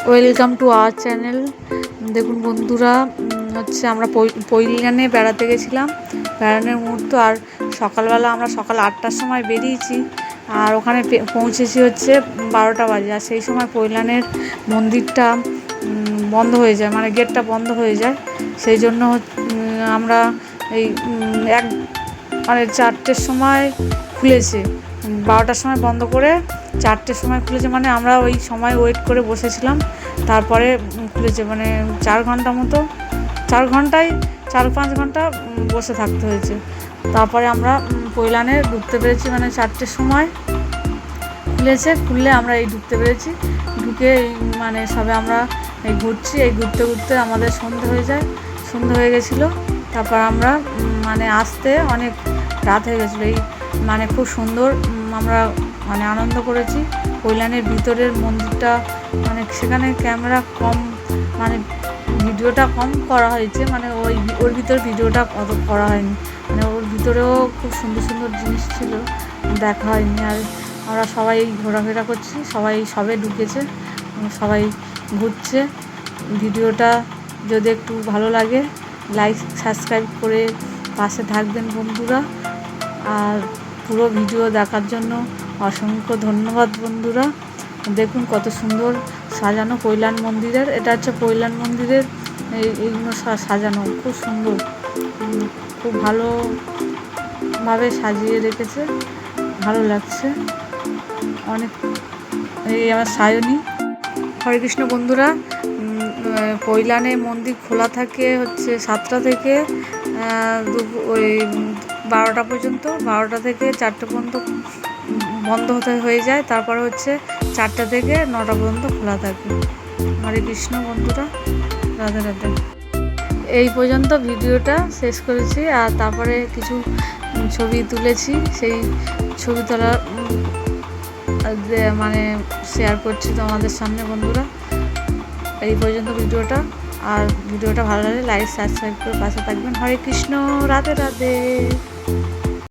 Welcome to our channel. দেখুন বন্ধুরা, হচ্ছে আমরা পৈলানে বেড়াতে গেছিলাম, বেড়ানোর মুহূর্ত। আর সকালবেলা আমরা সকাল 8টার সময় বেরিয়েছি, আর ওখানে পৌঁছেছি হচ্ছে 12টা বাজে। আর সেই সময় পৈলানের মন্দিরটা বন্ধ হয়ে যায়, মানে গেটটা বন্ধ হয়ে যায়। সেই জন্য আমরা এই মানে 4টের সময় খুলেছে, 12টার সময় বন্ধ করে 4টের সময় খুলেছে। মানে আমরা ওই সময় ওয়েট করে বসেছিলাম, তারপরে খুলেছে। মানে 4 ঘন্টা মতো, 4-5 ঘন্টা বসে থাকতে হয়েছে। তারপরে আমরা পৈলানে ঢুকতে পেরেছি, মানে 4টের সময় খুলেছে। খুললে আমরা এই ঢুকতে পেরেছি। ঢুকে মানে সবে আমরা এই ঘুরছি, এই ঘুরতে ঘুরতে আমাদের সন্ধে হয়ে গেছিলো। তারপর আমরা মানে আসতে অনেক রাত হয়ে গেছিলো। এই মানে খুব সুন্দর আমরা মানে আনন্দ করেছি। পৈলানের ভিতরের মন্দিরটা, মানে সেখানে ক্যামেরা কম, মানে ভিডিওটা কম করা হয়েছে, মানে ওর ভিতর ভিডিওটা অত করা হয়নি। মানে ওর ভিতরেও খুব সুন্দর সুন্দর জিনিস ছিল, দেখা হয়নি। আর আমরা সবাই ঘোরাফেরা করছি, সবাই সবে ঢুকেছে, সবাই ঘুরছে। ভিডিওটা যদি একটু ভালো লাগে, লাইক সাবস্ক্রাইব করে পাশে থাকবেন বন্ধুরা। আর পুরো ভিডিও দেখার জন্য অসংখ্য ধন্যবাদ বন্ধুরা। দেখুন কত সুন্দর সাজানো পৈলান মন্দিরের। এটা হচ্ছে পৈলান মন্দিরের এইগুলো সাজানো খুব সুন্দর, খুব ভালোভাবে সাজিয়ে রেখেছে, ভালো লাগছে অনেক। এই আমার সায়নী। হরে কৃষ্ণ বন্ধুরা, পৈলানে মন্দির খোলা থাকে হচ্ছে 7টা থেকে ওই 12টা পর্যন্ত। 12টা থেকে 4টে পর্যন্ত বন্ধ হয়ে যায়। তারপরে হচ্ছে 4টা থেকে 9টা পর্যন্ত খোলা থাকে। হরে কৃষ্ণ বন্ধুরা, রাধে রাধে। এই পর্যন্ত ভিডিওটা শেষ করেছি। আর তারপরে কিছু ছবি তুলেছি, সেই ছবি তোলা মানে শেয়ার করছি তোমাদের সামনে বন্ধুরা। এই পর্যন্ত ভিডিওটা। আর ভিডিওটা ভালো লাগলে লাইক সাবস্ক্রাইব করে পাশে থাকবেন। হরে কৃষ্ণ, রাধে রাধে।